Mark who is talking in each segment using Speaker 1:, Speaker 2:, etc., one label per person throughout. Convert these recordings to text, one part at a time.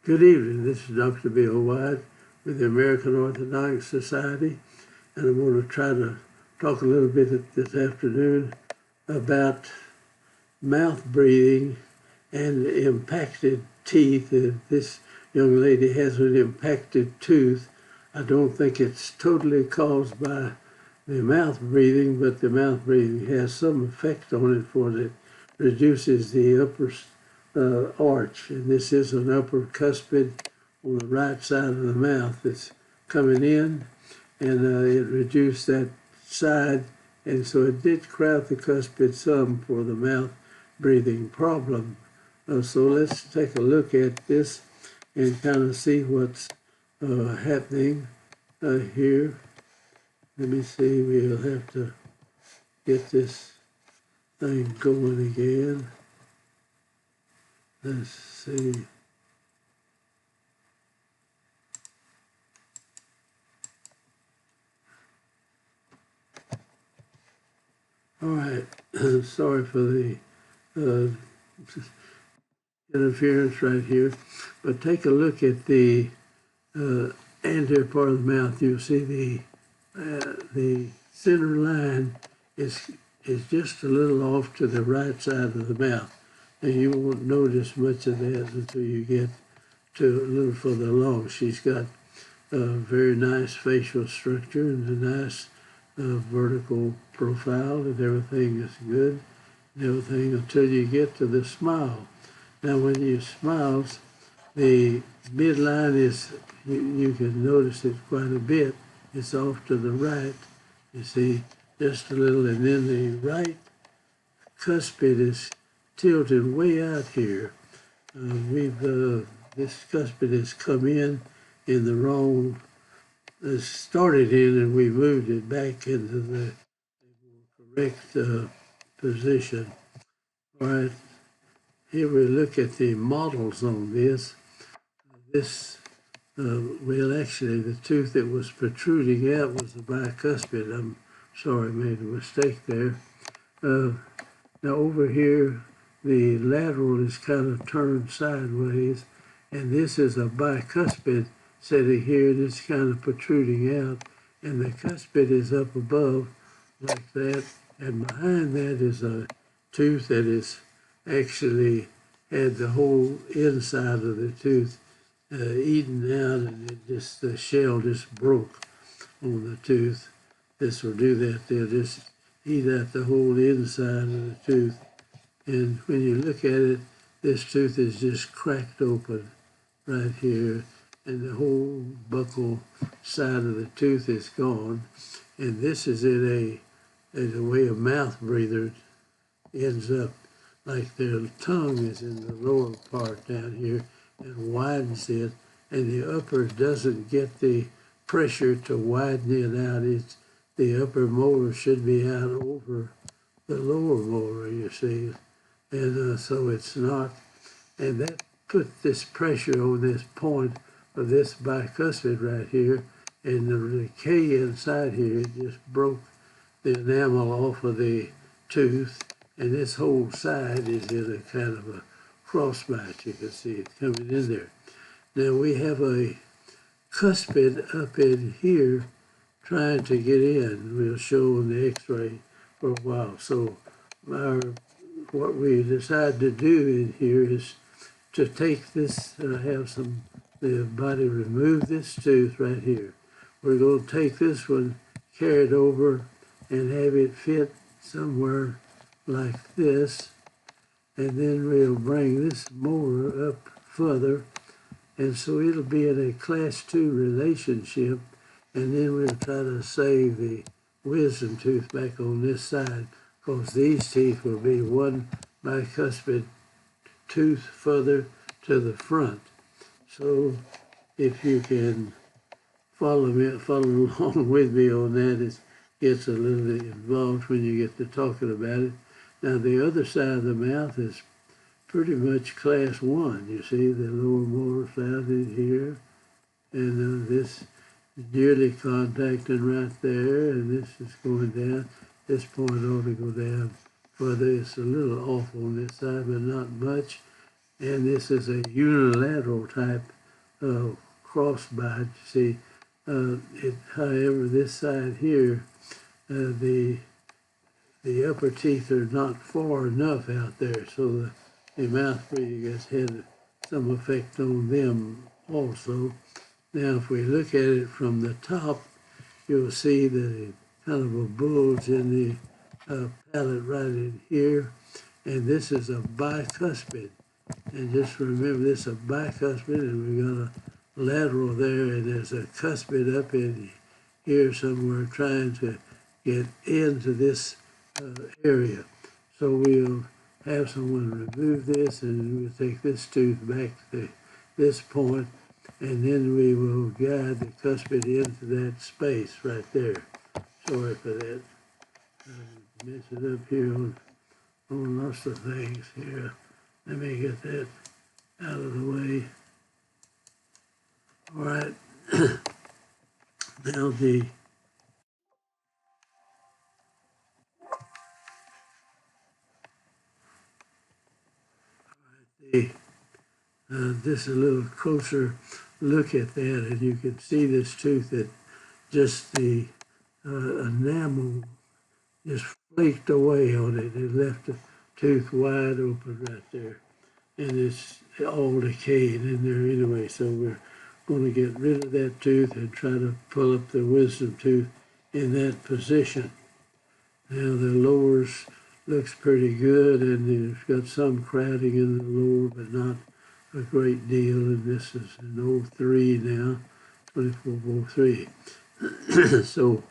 Speaker 1: Good evening. This is Dr. Bill Wyatt with the American Orthodontic Society, and I'm going to try to talk a little bit this afternoon about mouth breathing and impacted teeth. This young lady has an impacted tooth. I don't think it's totally caused by the mouth breathing, but the mouth breathing has some effect on it, for it reduces the upper arch, and this is an upper cuspid on the right side of the mouth that's coming in, and it reduced that side, and so it did crowd the cuspid some for the mouth breathing problem. So let's take a look at this and kind of see what's happening here. Let me see, we'll have to get this thing going again. Let's see. All right. Sorry for the interference right here, but take a look at the anterior part of the mouth. You'll see the center line is just a little off to the right side of the mouth, and you won't notice much of that until you get to a little further along. She's got a very nice facial structure and a nice vertical profile, and everything is good and everything until you get to the smile. Now when you smiles, the midline is, you can notice it quite a bit. It's off to the right, you see, just a little, and then the right cuspid is tilted way out here. This cuspid has come in the wrong, started in, and we moved it back into the correct position. All right, here we look at the models on this. Well, actually, the tooth that was protruding out was the bicuspid. I'm sorry, I made a mistake there. Now over here, the lateral is kind of turned sideways, and this is a bicuspid sitting here, and it's kind of protruding out, and the cuspid is up above like that, and behind that is a tooth that is actually had the whole inside of the tooth eaten out, and the shell just broke on the tooth. This will do that. They'll just eat out the whole inside of the tooth. And when you look at it, this tooth is just cracked open right here, and the whole buccal side of the tooth is gone. And this is in a way a mouth breather ends up, like their tongue is in the lower part down here and widens it, and the upper doesn't get the pressure to widen it out. The upper molar should be out over the lower molar, you see, and so it's not, and that put this pressure on this point of this bicuspid right here, and the decay inside here, it just broke the enamel off of the tooth, and this whole side is in a kind of a crossmatch. You can see it coming in there. Now we have a cuspid up in here trying to get in. We'll show on the x-ray for a while. So what we decide to do in here is to take this, the body remove this tooth right here. We're going to take this one, carry it over, and have it fit somewhere like this, and then we'll bring this molar up further, and so it'll be in a class 2 relationship, and then we'll try to save the wisdom tooth back on this side, because these teeth will be one bicuspid tooth further to the front. So if you can follow along with me on that, it gets a little involved when you get to talking about it. Now the other side of the mouth is pretty much class 1. You see the lower molar found in here, and this is nearly contacting right there, and this is going down. This point ought to go down further. It's a little off on this side, but not much. and this is a unilateral type of crossbite. See, however, this side here, the upper teeth are not far enough out there, so the mouth breathing has had some effect on them also. Now, if we look at it from the top, you'll see the kind of a bulge in the palate right in here, and this is a bicuspid. And just remember, this is a bicuspid, and we got a lateral there, and there's a cuspid up in here somewhere trying to get into this area. So we'll have someone remove this, and we'll take this tooth back to this point, and then we will guide the cuspid into that space right there. Sorry for that. Mess it up here on lots of things here. Let me get that out of the way. All right. Now the this is a little closer look at that, and you can see this tooth that just the enamel just flaked away on it. It left the tooth wide open right there, and it's all decayed in there anyway. So we're going to get rid of that tooth and try to pull up the wisdom tooth in that position. Now the lowers looks pretty good, and it's got some crowding in the lower, but not a great deal. And this is an 03 now, 2403. So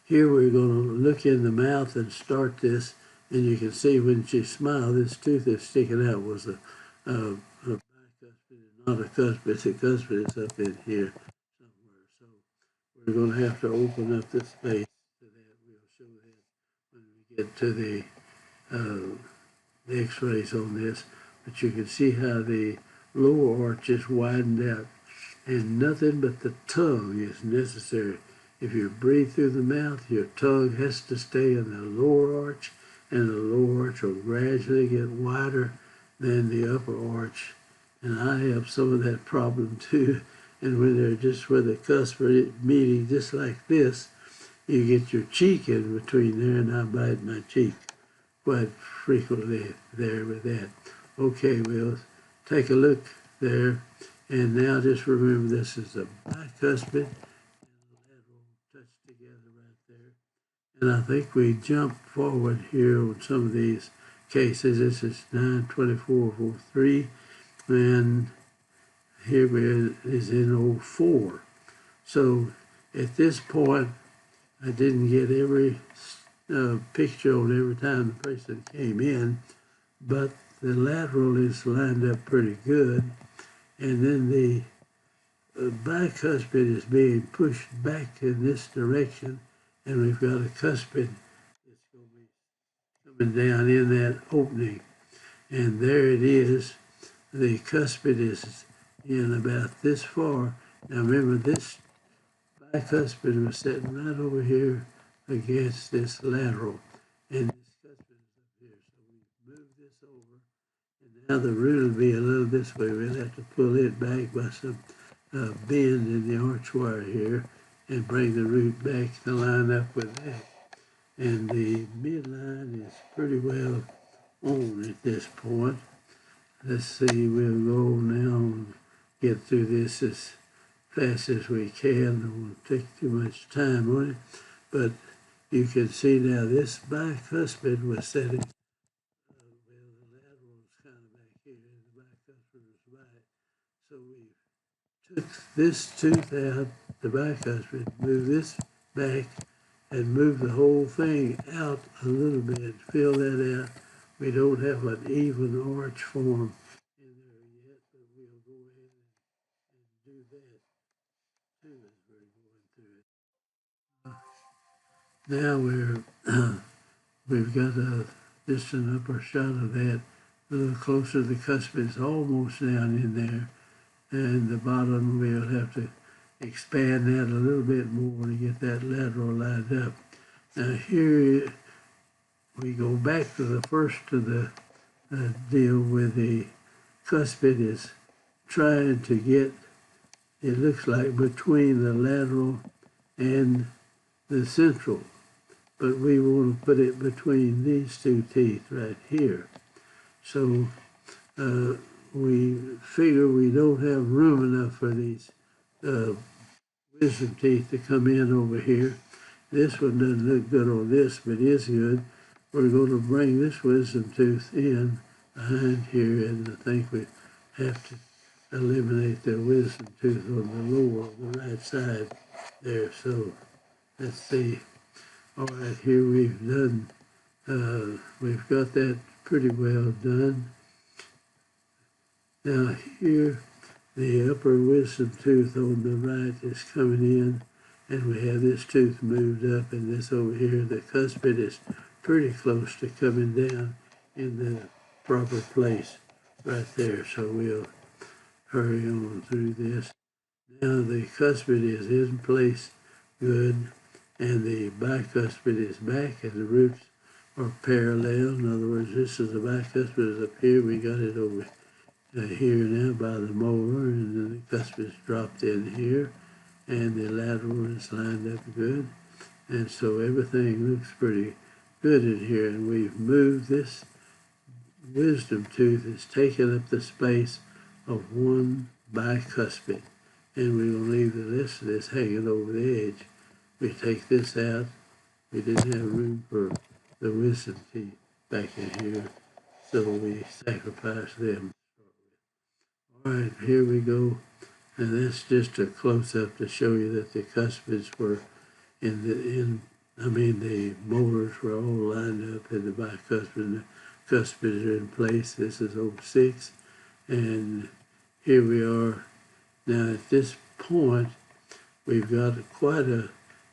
Speaker 1: here we're going to look in the mouth and start this, and you can see when she smiled, this tooth that's sticking out was a bicuspid, not a cuspid. The cuspid is up in here somewhere. So we're going to have to open up this space to that. We'll show that when we get to the x-rays on this. But you can see how the lower arch is widened out, and nothing but the tongue is necessary. If you breathe through the mouth, your tongue has to stay in the lower arch, and the lower arch will gradually get wider than the upper arch. And I have some of that problem too. And when they're just with the cusp meeting just like this, you get your cheek in between there, and I bite my cheek quite frequently there with that. Okay, we'll take a look there. And now just remember, this is a bicuspid, touch together right there. And I think we jump forward here on some of these cases. This is 92403, and here is in 04. So at this point, I didn't get every picture on every time the person came in, but the lateral is lined up pretty good, and then the bicuspid is being pushed back in this direction, and we've got a cuspid that's going to be coming down in that opening. And there it is. The cuspid is in about this far. Now remember, this bicuspid was sitting right over here against this lateral, and this cuspid is up here. So we move this over, and now the root will be a little this way. We'll have to pull it back by some bend in the arch wire here and bring the root back to line up with that. And the midline is pretty well on at this point. Let's see, we'll go now and get through this as fast as we can. It won't take too much time on it, but you can see now this bicuspid was setting, well, the lateral is kind of back here, and the bicuspid was right. So we took this tooth out, the bicuspid, move this back, and move the whole thing out a little bit, fill that out. We don't have an even arch form in there yet, but we'll go ahead and do that too as we're going through it. Now we've got just an upper shot of that, a little closer. The cuspid is almost down in there, and the bottom we'll have to expand that a little bit more to get that lateral lined up. Now here we go back to the first of the deal with the cuspid is trying to get, it looks like, between the lateral and the central, but we want to put it between these two teeth right here. So we figure we don't have room enough for these wisdom teeth to come in over here. This one doesn't look good on this, but is good. We're going to bring this wisdom tooth in behind here, and I think we have to eliminate the wisdom tooth on the lower, on the right side there. So let's see. All right, here we've done, we've got that pretty well done. Now here, the upper wisdom tooth on the right is coming in, and we have this tooth moved up, and this over here, the cuspid is pretty close to coming down in the proper place right there. So we'll hurry on through this. Now the cuspid is in place good, and the bicuspid is back, and the roots are parallel. In other words, this is the bicuspid is up here. We got it over here now by the molar, and then the cuspid is dropped in here, and the lateral is lined up good. And so everything looks pretty good in here, and we've moved this wisdom tooth. It's taken up the space of one bicuspid, and we're going to leave the rest of this hanging over the edge. We take this out. We didn't have room for the wisdom teeth back in here, so we sacrifice them. All right, here we go. And that's just a close-up to show you that the cuspids were the molars were all lined up, and the bicuspid and the cuspids are in place. This is 06, and here we are. Now at this point, we've got quite a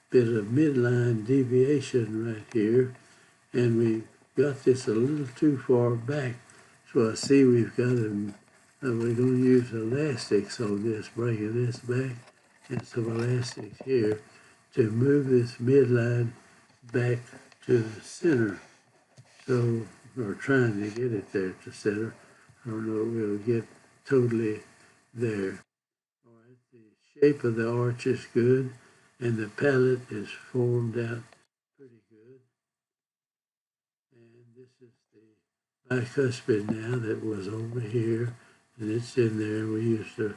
Speaker 1: bit of midline deviation right here, and we got this a little too far back. So I see we've got we're going to use elastics on this, bringing this back, and some elastics here to move this midline back to the center. So we're trying to get it there to center. I don't know if we'll get totally there. All right, the shape of the arch is good, and the palate is formed out pretty good. And this is the bicuspid now that was over here, and it's in there. We used a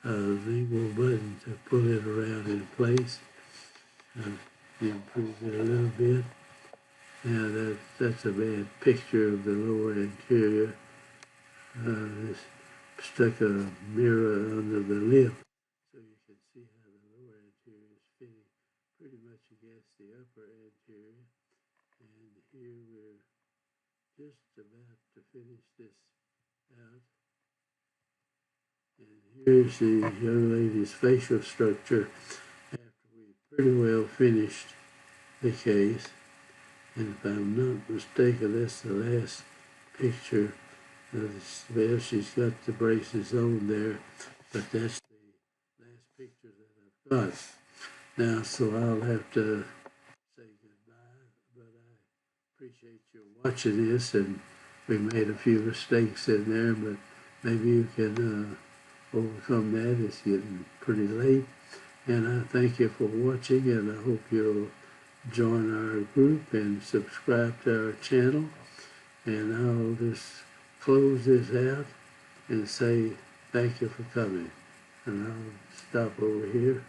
Speaker 1: lingual button to pull it around in place. Improve it a little bit. Now that's a bad picture of the lower anterior. This stuck a mirror under the lip, so you can see how the lower anterior is fitting pretty much against the upper anterior. And here we're just about to finish this out. And here's the young lady's facial structure after we pretty well finished the case. And if I'm not mistaken, that's the last picture. Well, she's got the braces on there, but that's the last picture that I've got. Now, so I'll have to say goodbye, but I appreciate you watching this, and we made a few mistakes in there, but maybe you can overcome that. It's getting pretty late, and I thank you for watching, and I hope you'll join our group and subscribe to our channel. And I'll just close this out and say thank you for coming. And I'll stop over here.